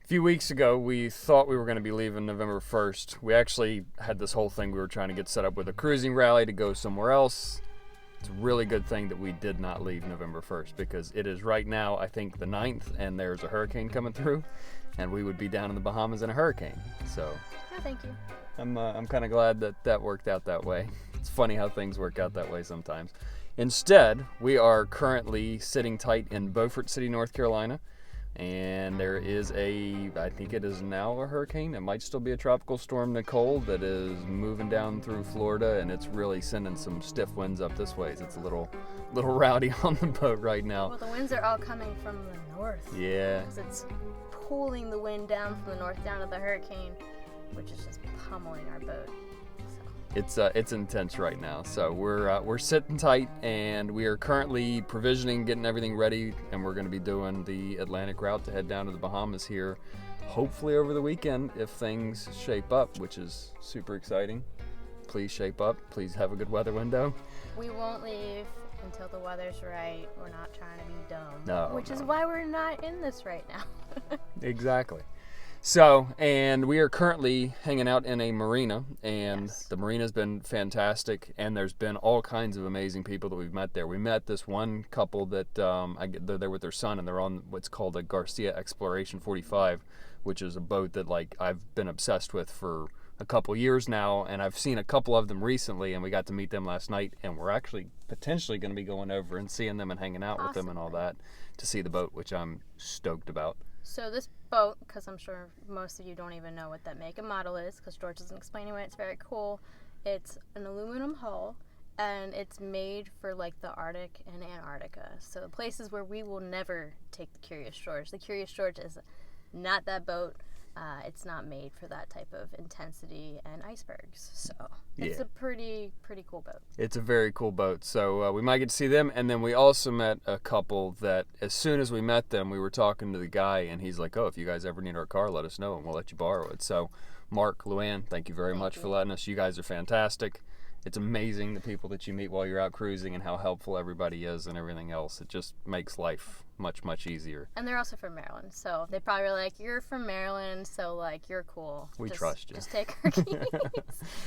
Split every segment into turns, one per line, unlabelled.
A few weeks ago, we thought we were going to be leaving November 1st. We actually had this whole thing we were trying to get set up with a cruising rally to go somewhere else. It's a really good thing that we did not leave November 1st because it is right now, I think, the 9th, and there's a hurricane coming through, and we would be down in the Bahamas in a hurricane. So,
no, thank you.
I'm kind of glad that worked out that way. It's funny how things work out that way sometimes. Instead, we are currently sitting tight in Beaufort City, North Carolina. And there is I think it is now a hurricane. It might still be a tropical storm, Nicole, that is moving down through Florida, and it's really sending some stiff winds up this way. So it's a little rowdy on the boat right now.
Well, the winds are all coming from the north.
Yeah.
Because it's pulling the wind down from the north down to the hurricane, which is just pummeling our boat.
It's intense right now. So we're sitting tight, and we are currently provisioning, getting everything ready, and we're going to be doing the Atlantic route to head down to the Bahamas here, hopefully over the weekend if things shape up, which is super exciting. Please shape up. Please have a good weather window.
We won't leave until the weather's right. We're not trying to be dumb.
No.
Which is why we're not in this right now.
Exactly. So, and we are currently hanging out in a marina, and
Yes.
The marina's been fantastic, and there's been all kinds of amazing people that we've met there. We met this one couple that they're there with their son, and they're on what's called a Garcia Exploration 45, which is a boat that I've been obsessed with for a couple years now, and I've seen a couple of them recently, and we got to meet them last night, and we're actually potentially going to be going over and seeing them and hanging out with them and all that to see the boat, which I'm stoked about.
So this boat, because I'm sure most of you don't even know what that make and model is, because George isn't explaining it, it's very cool. It's an aluminum hull, and it's made for like the Arctic and Antarctica. So places where we will never take the Curious George. The Curious George is not that boat. It's not made for that type of intensity and icebergs. So it's a pretty cool boat.
It's a very cool boat. So we might get to see them. And then we also met a couple that as soon as we met them, we were talking to the guy, and he's like, oh, if you guys ever need our car, let us know, and we'll let you borrow it. So Mark, Luann, thank you very much for letting us. You guys are fantastic. It's amazing the people that you meet while you're out cruising and how helpful everybody is and everything else. It just makes life much, much easier.
And they're also from Maryland, so they probably were like, you're from Maryland, so like you're cool.
We trust you.
Just take our keys.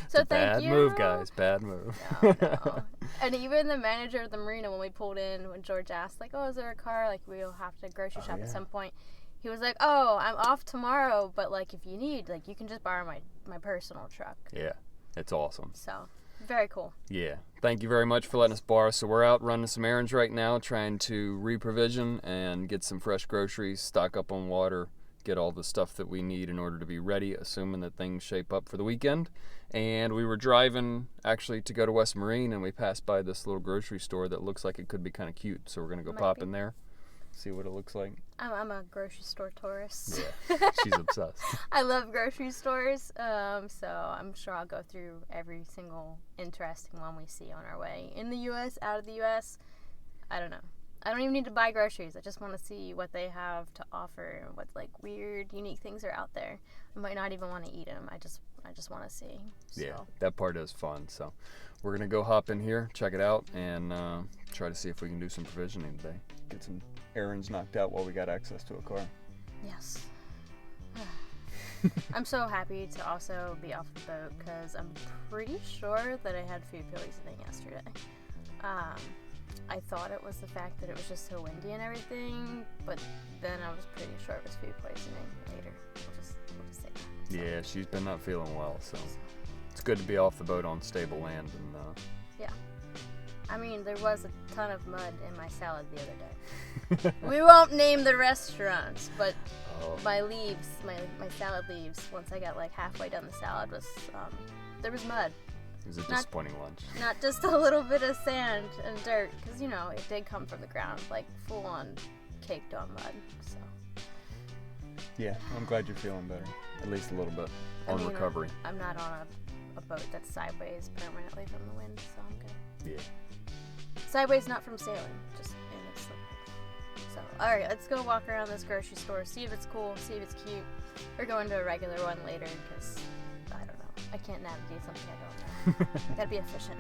So thank you.
Bad move, guys. Bad move.
No. And even the manager of the marina, when we pulled in, when George asked, like, oh, is there a car? Like, we'll have to grocery shop at some point. He was like, oh, I'm off tomorrow, but like if you need, like you can just borrow my personal truck.
Yeah, it's awesome.
So very cool.
Yeah. Thank you very much for letting us borrow. So we're out running some errands right now, trying to reprovision and get some fresh groceries, stock up on water, get all the stuff that we need in order to be ready, assuming that things shape up for the weekend. And we were driving actually to go to West Marine, and we passed by this little grocery store that looks like it could be kind of cute. So we're going to go pop in there, see what it looks like.
I'm a grocery store tourist.
Yeah, she's obsessed.
I love grocery stores, so I'm sure I'll go through every single interesting one we see on our way. In the U.S., out of the U.S., I don't know. I don't even need to buy groceries. I just want to see what they have to offer and what like weird, unique things are out there. I might not even want to eat them. I just want to see. So.
Yeah, that part is fun. So we're going to go hop in here, check it out, and try to see if we can do some provisioning today. Get some errands knocked out while we got access to a car.
Yes. I'm so happy to also be off the boat because I'm pretty sure that I had food poisoning yesterday. I thought it was the fact that it was just so windy and everything, but then I was pretty sure it was food poisoning later. We'll just say that. So.
Yeah, she's been not feeling well, so it's good to be off the boat on stable land. And
yeah. I mean, there was a ton of mud in my salad the other day. We won't name the restaurants, but my leaves, my salad leaves, once I got like halfway down the salad, was there was mud.
It was a disappointing lunch.
Not just a little bit of sand and dirt, because, you know, it did come from the ground, like full-on caked on mud, so.
Yeah, I'm glad you're feeling better, at least a little bit, on recovery.
I'm not on a boat that's sideways permanently from the wind, so I'm good.
Yeah.
Sideways not from sailing, just in its slip. So, alright, let's go walk around this grocery store, see if it's cool, see if it's cute. We're going to a regular one later, because, I don't know, I can't navigate something I don't know. Gotta be efficient.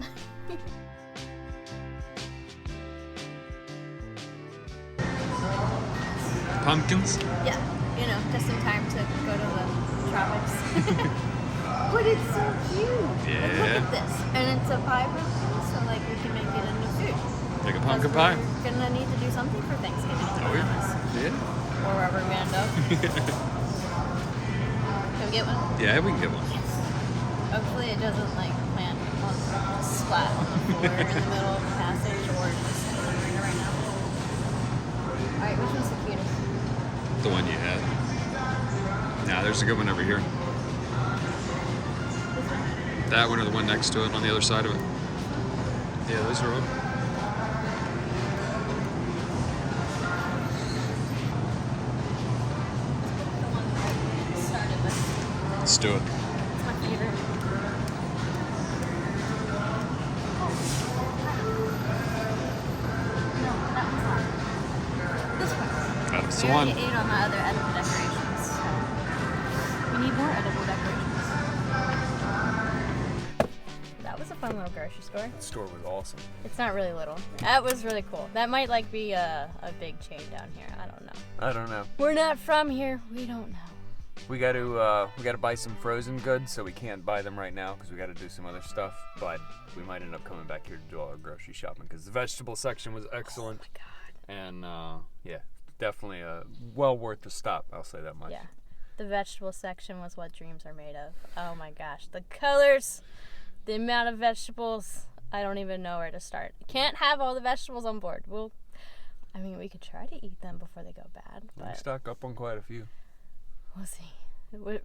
Pumpkins?
Yeah. you know, just in time to go to the tropics. But it's so cute.
Yeah.
Like, look at this. And it's a pie pumpkin, so like we can make it into food.
Like a pumpkin pie?
We're gonna need to do something for Thanksgiving in the Bahamas.
Yeah.
Or wherever we end up. Can we get one?
Yeah, we can get one.
Hopefully it doesn't like plant on splat on the floor in the middle of the passage or just in the marina right now. Alright, which one's the cutest?
The one you had. Nah, there's a good one over here.
This one?
That one or the one next to it on the other side of it. Yeah, those are all.
The one that I started with.
Let's do it.
It's my favorite. No, that one's not. This one.
That's
We
the one.
already ate on the other edible decorations. We need more edible decorations. That was a fun little grocery store.
The store was awesome.
It's not really little. That was really cool. That might like be a big chain down here. I don't know.
I don't know.
We're not from here. We don't know.
We got to buy some frozen goods, so we can't buy them right now because we got to do some other stuff. But we might end up coming back here to do all our grocery shopping because the vegetable section was excellent.
Oh my god.
And yeah, definitely well worth the stop. I'll say that much.
Yeah. The vegetable section was what dreams are made of. Oh my gosh. The colors, the amount of vegetables. I don't even know where to start. Can't have all the vegetables on board. We could try to eat them before they go bad,
We
but
stock up on quite a few.
we'll see.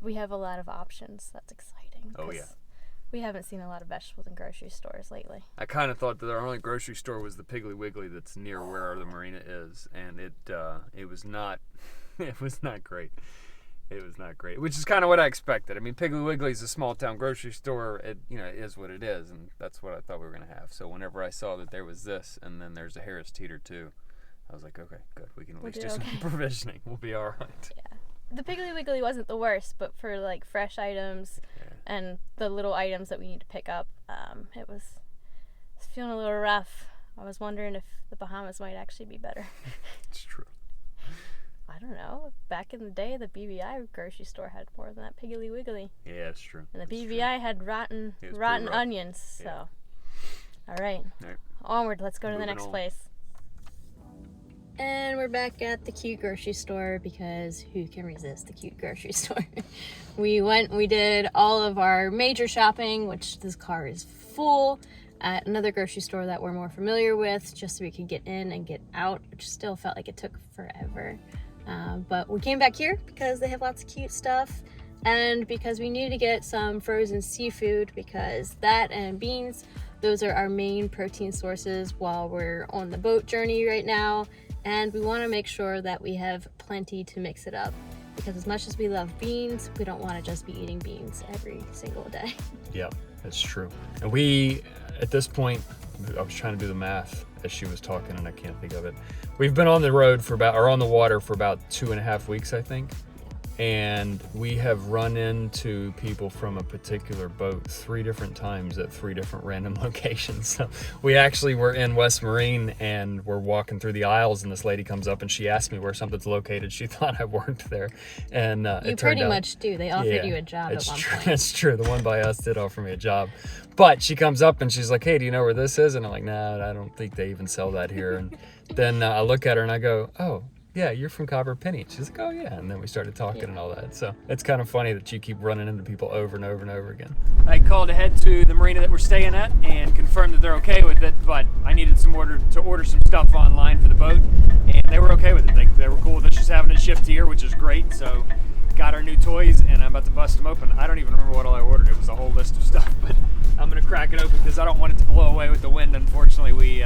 We have a lot of options. That's exciting.
Oh,
'cause
yeah.
We haven't seen a lot of vegetables in grocery stores lately.
I kind of thought that our only grocery store was the Piggly Wiggly that's near where the marina is, and it was not it was not great. It was not great, which is kind of what I expected. I mean, Piggly Wiggly is a small town grocery store. It it is what it is, and that's what I thought we were gonna have. So whenever I saw that there was this, and then there's a Harris Teeter too, I was like, okay, good. We can at least do some provisioning. We'll be all right.
Yeah. The Piggly Wiggly wasn't the worst, but for like fresh items and the little items that we need to pick up, it was feeling a little rough. I was wondering if the Bahamas might actually be better.
It's true.
I don't know. Back in the day, the BVI grocery store had more than that Piggly Wiggly.
Yeah, it's true.
And the
It's
BVI had rotten
rough.
onions. So,
Yeah.
all right. Onward. Let's go to the
Moving
next
on.
place. And we're back at the cute grocery store because who can resist the cute grocery store? We did all of our major shopping, which this car is full, at another grocery store that we're more familiar with, just so we could get in and get out, which still felt like it took forever. But we came back here because they have lots of cute stuff and because we needed to get some frozen seafood because that and beans, those are our main protein sources while we're on the boat journey right now. And we want to make sure that we have plenty to mix it up because as much as we love beans, we don't want to just be eating beans every single day.
Yeah, that's true. And we, at this point, I was trying to do the math as she was talking and I can't think of it. We've been on the road on the water for about 2.5 weeks, I think. And we have run into people from a particular boat 3 different times at 3 different random locations. So we actually were in West Marine and we're walking through the aisles and this lady comes up and she asked me where something's located. She thought I worked there. And
you pretty much do. They offered you a job at one point.
It's true. The one by us did offer me a job. But she comes up and she's like, hey, do you know where this is? And I'm like, nah, I don't think they even sell that here. And then I look at her and I go, oh, yeah, you're from Copper Penny. She's like, oh, yeah. And then we started talking and all that. So it's kind of funny that you keep running into people over and over and over again. I called ahead to the marina that we're staying at and confirmed that they're okay with it, but I needed to order some stuff online for the boat, and they were okay with it. They were cool with us just having it shipped here, which is great. So got our new toys, and I'm about to bust them open. I don't even remember what all I ordered. It was a whole list of stuff, but I'm going to crack it open because I don't want it to blow away with the wind. Unfortunately, we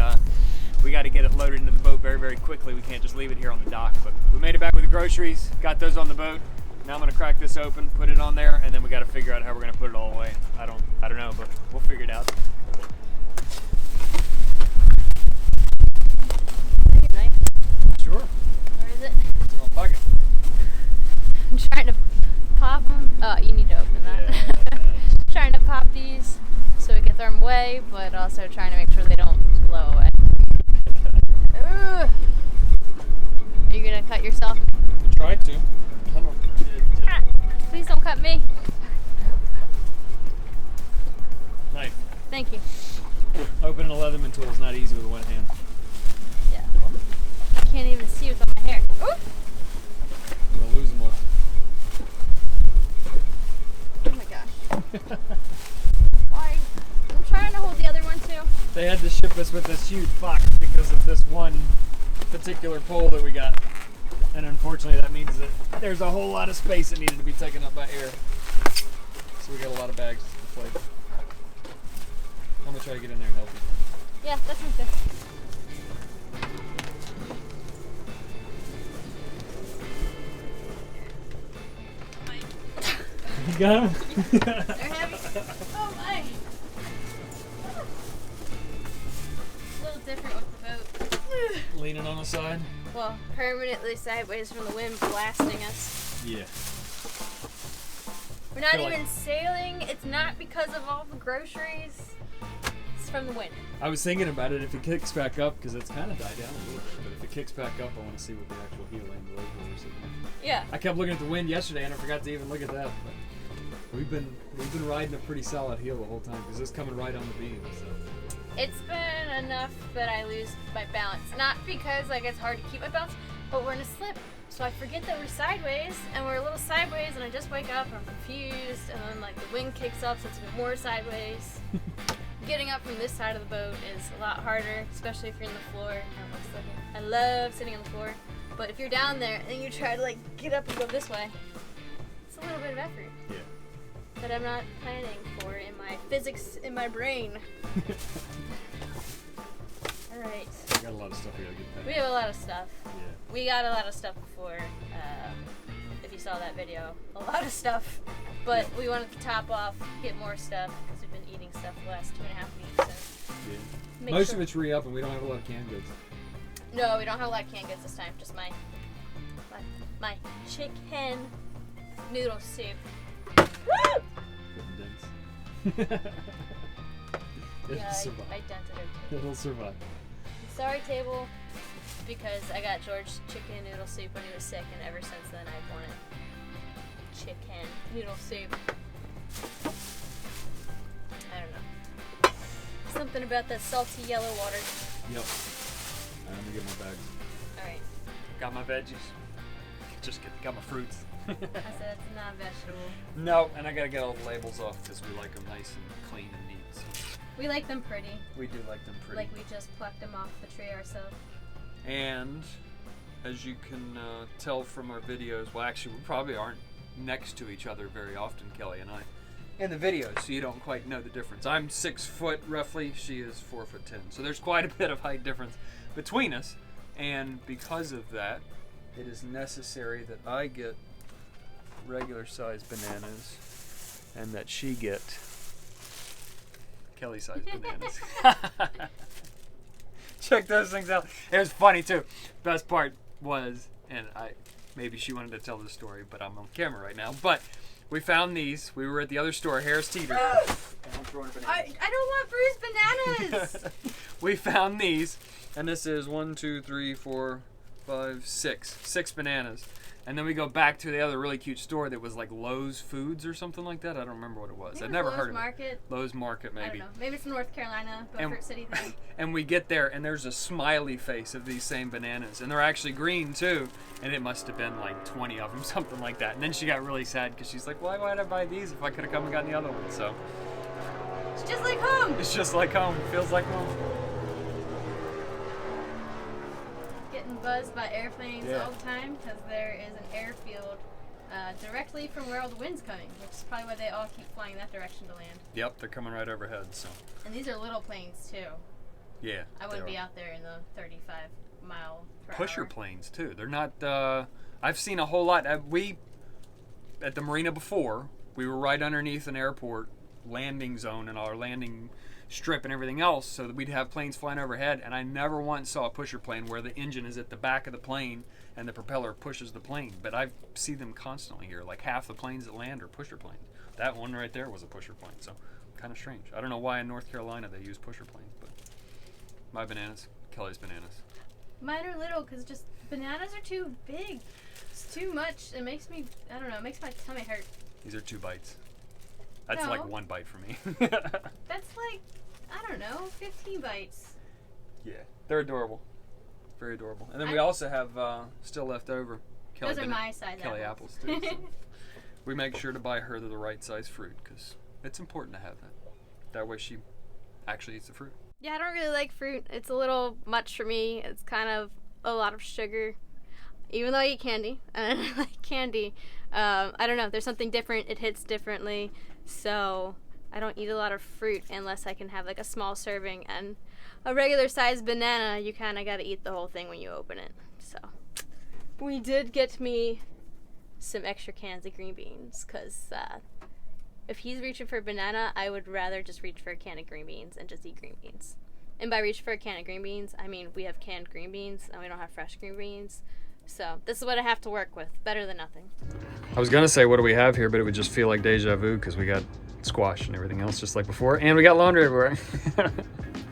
got to get it loaded into the boat very, very quickly. We can't just leave it here on the dock. But we made it back with the groceries, got those on the boat. Now I'm going to crack this open, put it on there, and then we got to figure out how we're going to put it all away. I don't know, but we'll figure it out.
Knife.
Sure.
Where is it?
It's in my pocket.
I'm trying to pop them. Oh, you need to open that.
Yeah.
Trying to pop these so we can throw them away, but also trying to make sure they don't blow away. Ugh. Are you gonna cut yourself?
Try to. 100%. tool is not easy with a one hand.
Yeah. I can't even see what's on my hair. Ooh!
I'm gonna lose them all.
Oh my gosh. Why? I'm trying to hold the other one too.
They had to ship us with this huge box because of this one particular pole that we got. And unfortunately that means that there's a whole lot of space that needed to be taken up by air. So we got a lot of bags to play. I'm gonna try to get in there and help you.
Yeah, that sounds good.
You got them?
They're heavy. Oh my. A little different with the boat.
Leaning on the side?
Well, permanently sideways from the wind blasting us.
Yeah.
We're not even sailing. It's not because of all the groceries. It's from the wind.
I was thinking about it if it kicks back up, because it's kind of died down a little bit, but if it kicks back up, I want to see what the actual heel and the leg were sitting there.
Yeah.
I kept looking at the wind yesterday and I forgot to even look at that, but we've been riding a pretty solid heel the whole time, because it's coming right on the beam. So.
It's been enough that I lose my balance. Not because like it's hard to keep my balance, but we're in a slip. So I forget that we're sideways, and we're a little sideways, and I just wake up and I'm confused, and then like the wind kicks up, so it's a bit more sideways. Getting up from this side of the boat is a lot harder, especially if you're in the floor. I love sitting on the floor, but if you're down there and you try to like get up and go this way, it's a little bit of effort.
Yeah.
That I'm not planning for in my physics in my brain. Alright.
We got a lot of stuff we gotta get back.
We have a lot of stuff.
Yeah.
We got a lot of stuff before, if you saw that video. A lot of stuff. But we wanted to top off, get more stuff, because we've been eating stuff the last 2.5 weeks. So
Yeah. Most of it's re-up, and we don't have a lot of canned goods.
No, we don't have a lot of canned goods this time. Just my chicken noodle soup. Woo! Yeah,
survive.
I dented it too.
It'll survive.
Sorry, table, because I got George chicken noodle soup when he was sick, and ever since then I've wanted chicken noodle soup. I don't know. Something about that salty yellow water.
Yep. Let me get my bags.
Alright.
Got my veggies. Got my fruits.
I said it's not a vegetable.
No, and I gotta get all the labels off because we like them nice and clean and neat. So.
We like them pretty.
We do like them pretty.
Like we just plucked them off the tree ourselves.
And as you can tell from our videos, well, actually, we probably aren't next to each other very often, Kelly and I, in the videos, so you don't quite know the difference. I'm 6 foot roughly. She is 4'10", so there's quite a bit of height difference between us. And because of that, it is necessary that I get regular sized bananas and that she get Kelly sized bananas. Check those things out. It was funny too. Best part was, and maybe she wanted to tell the story, but I'm on camera right now. But we found these. We were at the other store, Harris Teeter. And I'm throwing bananas.
I don't want bruised bananas.
We found these, and this is 1, 2, 3, 4, 5, 6. 6 bananas. And then we go back to the other really cute store that was like Lowe's Foods or something like that. I don't remember what it was. I've never heard of it. Lowe's Market, maybe.
I don't know. Maybe it's North Carolina, Beaufort City thing.
And we get there, and there's a smiley face of these same bananas. And they're actually green, too. And it must have been like 20 of them, something like that. And then she got really sad because she's like, why would I buy these if I could have come and gotten the other one? So
It's just like home.
it's just like home. Feels like home.
Getting buzzed by airplanes all the time because there is an airfield directly from where all the wind's coming, which is probably why they all keep flying that direction to land.
Yep, they're coming right overhead. So.
And these are little planes too.
Yeah.
I wouldn't be out there in the 35 mile per
Pusher
hour.
planes too. They're not. I've seen a whole lot. We at the marina before. We were right underneath an airport landing zone and our landing strip and everything else, so that we'd have planes flying overhead. And I never once saw a pusher plane where the engine is at the back of the plane and the propeller pushes the plane. But I see them constantly here. Like half the planes that land are pusher planes. That one right there was a pusher plane. So kind of strange. I don't know why in North Carolina they use pusher planes, but my bananas, Kelly's bananas.
Mine are little because just bananas are too big. It's too much. It makes me, I don't know, it makes my tummy hurt.
These are 2 bites. That's
No.
like 1 bite for me.
That's like, I don't know, 15 bites.
Yeah, they're adorable. Very adorable. And then we also have still left over
Those are my size
Kelly
apples.
apples too. So we make sure to buy her the right size fruit because it's important to have that. That way she actually eats the fruit.
Yeah, I don't really like fruit. It's a little much for me. It's kind of a lot of sugar. Even though I eat candy, and I like candy, I don't know. There's something different. It hits differently. So I don't eat a lot of fruit unless I can have like a small serving. And a regular sized banana, you kind of got to eat the whole thing when you open it. So we did get me some extra cans of green beans because if he's reaching for a banana, I would rather just reach for a can of green beans and just eat green beans. And by reach for a can of green beans, I mean we have canned green beans and we don't have fresh green beans. So this is what I have to work with. Better than nothing.
I was gonna say what do we have here, but it would just feel like deja vu because we got squash and everything else just like before, and we got laundry everywhere.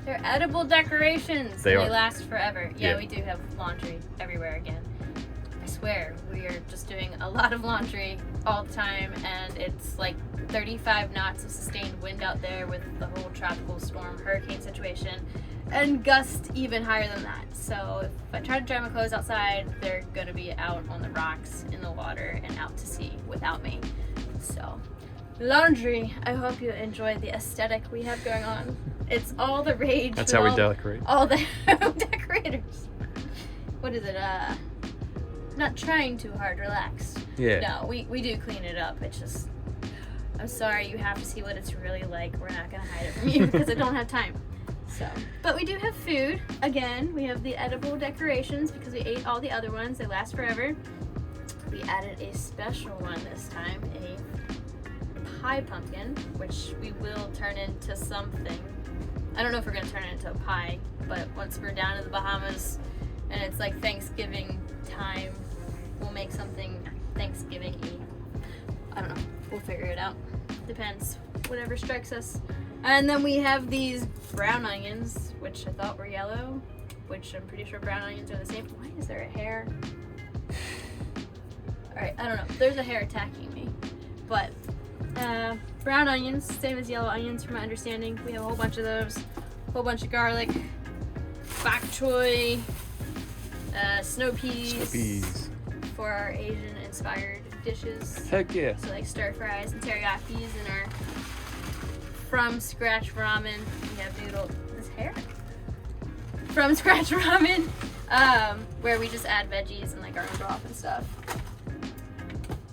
They're edible decorations.
They
and
are.
They last forever. Yeah,
Yeah.
we do have laundry everywhere again. I swear, we are just doing a lot of laundry all the time, and it's like 35 knots of sustained wind out there with the whole tropical storm hurricane situation, and gusts even higher than that. So if I try to dry my clothes outside, they're gonna be out on the rocks, in the water, and out to sea without me. So laundry, I hope you enjoy the aesthetic we have going on. It's all the rage.
That's
with
how we
all-
decorate.
all the decorators. What is it? Not trying too hard, relax.
Yeah.
No, we do clean it up. It's just, I'm sorry, you have to see what it's really like. We're not gonna hide it from you because I don't have time. So, but we do have food. Again, we have the edible decorations because we ate all the other ones. They last forever. We added a special one this time, a pie pumpkin, which we will turn into something. I don't know if we're gonna turn it into a pie, but once we're down in the Bahamas and it's like Thanksgiving time, we'll make something Thanksgiving-y. I don't know. We'll figure it out. Depends. Whatever strikes us. And then we have these brown onions, which I thought were yellow, which I'm pretty sure brown onions are the same. Why is there a hair? Alright, I don't know. There's a hair attacking me. But brown onions, same as yellow onions from my understanding. We have a whole bunch of those. A whole bunch of garlic, bok choy, snow peas for our Asian inspired dishes.
Heck yeah.
So like stir fries and teriyakis and our from scratch ramen. We have this hair. From scratch ramen, where we just add veggies and like our own broth and stuff.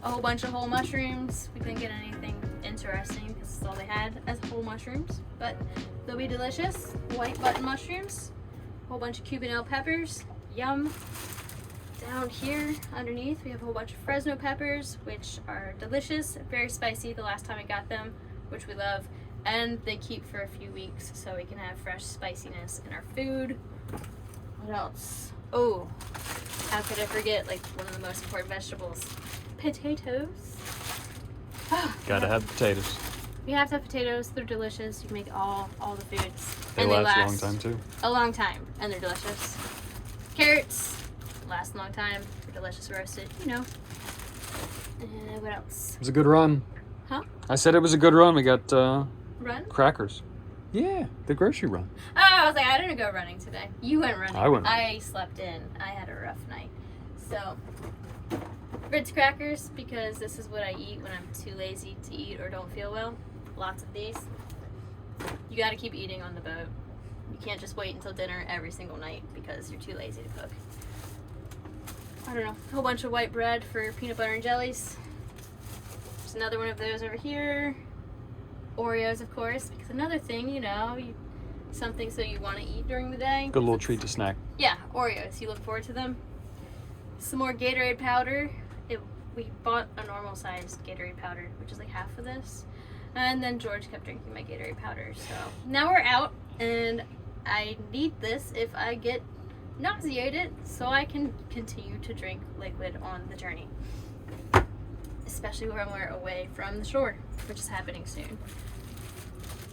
A whole bunch of whole mushrooms. We couldn't get anything interesting because that's all they had as whole mushrooms, but they'll be delicious. White button mushrooms, a whole bunch of Cuban peppers, yum. Down here underneath we have a whole bunch of Fresno peppers, which are delicious, very spicy the last time I got them, which we love, and they keep for a few weeks so we can have fresh spiciness in our food. What else? Oh, how could I forget like one of the most important vegetables? Potatoes.
Gotta have potatoes.
We have to have potatoes. They're delicious. You can make all the foods.
They
and
last a long time too.
A long time, and they're delicious. Carrots last a long time. They're delicious roasted, you know. What else?
It was a good run.
Huh?
I said it was a good run. We got
Run?
crackers. Yeah, the grocery run.
Oh, I was like, I didn't go running today. You went running.
I went
I slept in. I had a rough night. So, Ritz crackers, because this is what I eat when I'm too lazy to eat or don't feel well. Lots of these. You gotta keep eating on the boat. You can't just wait until dinner every single night because you're too lazy to cook. I don't know. A whole bunch of white bread for peanut butter and jellies. There's another one of those over here. Oreos, of course, because another thing, you know, something so you want to eat during the day.
Good little treat to snack.
Yeah, Oreos. You look forward to them. Some more Gatorade powder. We bought a normal sized Gatorade powder, which is like half of this. And then George kept drinking my Gatorade powder. So now we're out, and I need this if I get nauseated so I can continue to drink liquid on the journey. Especially when we're away from the shore, which is happening soon.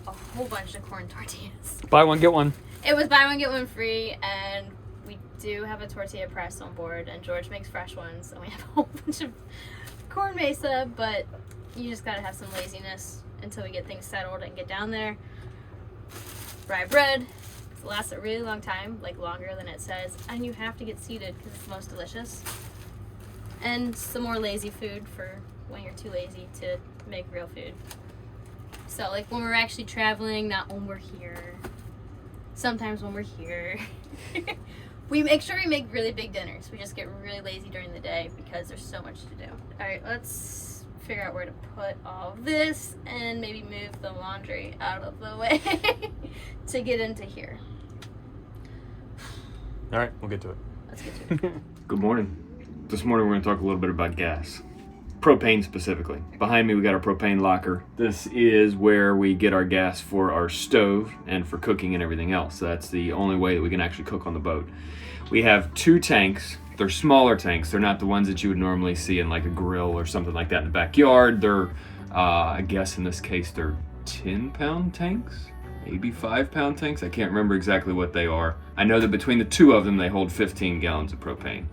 A whole bunch of corn tortillas.
Buy one, get one.
It was buy one, get one free, and we do have a tortilla press on board, and George makes fresh ones, and we have a whole bunch of corn mesa, but you just gotta have some laziness until we get things settled and get down there. Rye bread, It lasts a really long time, like longer than it says, and you have to get seated because it's the most delicious. And some more lazy food for when you're too lazy to make real food. So like when we're actually traveling, not when we're here. Sometimes when we're here. We make sure we make really big dinners. We just get really lazy during the day because there's so much to do. Alright, let's figure out where to put all of this and maybe move the laundry out of the way to get into here.
Alright, we'll get to it.
Let's get to it.
Good morning. This morning we're going to talk a little bit about gas. Propane specifically. Behind me we got our propane locker. This is where we get our gas for our stove and for cooking and everything else. That's the only way that we can actually cook on the boat. We have 2 tanks. They're smaller tanks. They're not the ones that you would normally see in like a grill or something like that in the backyard. They're, I guess in this case, they're 10-pound tanks? Maybe 5-pound tanks? I can't remember exactly what they are. I know that between the 2 of them, they hold 15 gallons of propane.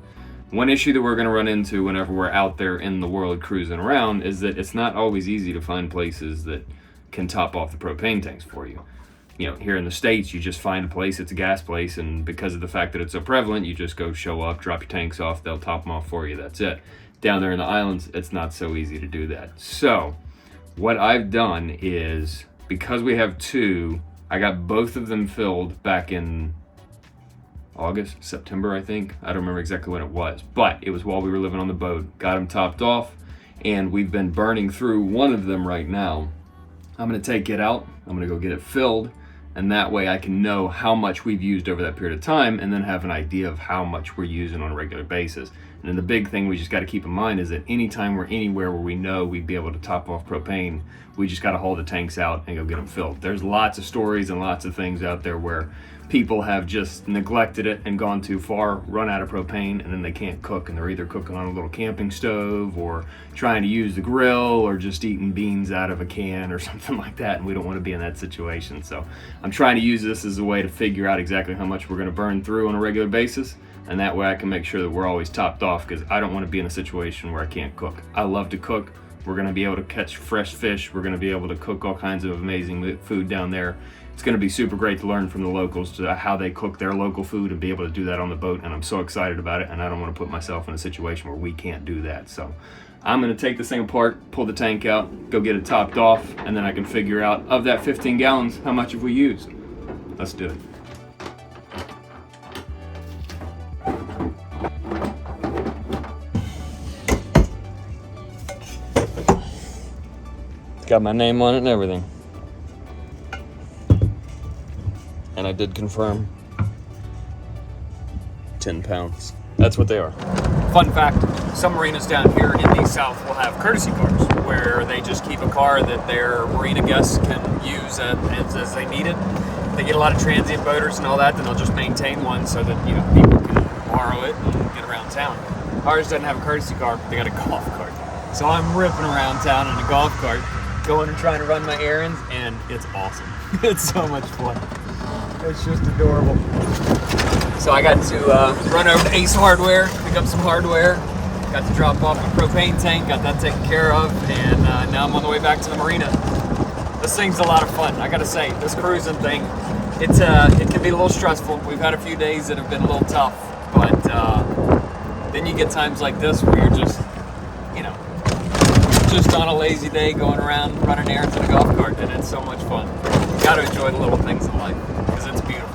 One issue that we're going to run into whenever we're out there in the world cruising around is that it's not always easy to find places that can top off the propane tanks for you. You know, here in the States, you just find a place, it's a gas place, and because of the fact that it's so prevalent, you just go show up, drop your tanks off, they'll top them off for you, that's it. Down there in the islands, it's not so easy to do that. So, what I've done is, because we have 2, I got both of them filled back in August, September, I think. I don't remember exactly when it was, but it was while we were living on the boat. Got them topped off, and we've been burning through one of them right now. I'm going to take it out. I'm going to go get it filled, and that way I can know how much we've used over that period of time and then have an idea of how much we're using on a regular basis. And then the big thing we just got to keep in mind is that anytime we're anywhere where we know we'd be able to top off propane, we just got to haul the tanks out and go get them filled. There's lots of stories and lots of things out there where people have just neglected it and gone too far, run out of propane, and then they can't cook, and they're either cooking on a little camping stove or trying to use the grill or just eating beans out of a can or something like that, and we don't want to be in that situation. So I'm trying to use this as a way to figure out exactly how much we're going to burn through on a regular basis, and that way I can make sure that we're always topped off, because I don't want to be in a situation where I can't cook. I love to cook. We're going to be able to catch fresh fish. We're going to be able to cook all kinds of amazing food down there. It's going to be super great to learn from the locals to how they cook their local food and be able to do that on the boat, and I'm so excited about it, and I don't want to put myself in a situation where we can't do that. So I'm going to take this thing apart, pull the tank out, go get it topped off, and then I can figure out, of that 15 gallons, how much have we used. Let's do it. It's got my name on it and everything. And I did confirm 10 pounds. That's what they are. Fun fact, some marinas down here in the south will have courtesy cars where they just keep a car that their marina guests can use as they need it. If they get a lot of transient boaters and all that, then they'll just maintain one so that, you know, people can borrow it and get around town. Ours doesn't have a courtesy car, they got a golf cart. So I'm ripping around town in a golf cart, going and trying to run my errands, and it's awesome. It's so much fun. It's just adorable. So I got to run over to Ace Hardware, pick up some hardware, got to drop off a propane tank, got that taken care of, and now I'm on the way back to the marina. This thing's a lot of fun. I gotta say, this cruising thing, it can be a little stressful. We've had a few days that have been a little tough, but then you get times like this where you're just, you know, just on a lazy day going around running errands in a golf cart, and it's so much fun. You gotta enjoy the little things in life, because it's beautiful.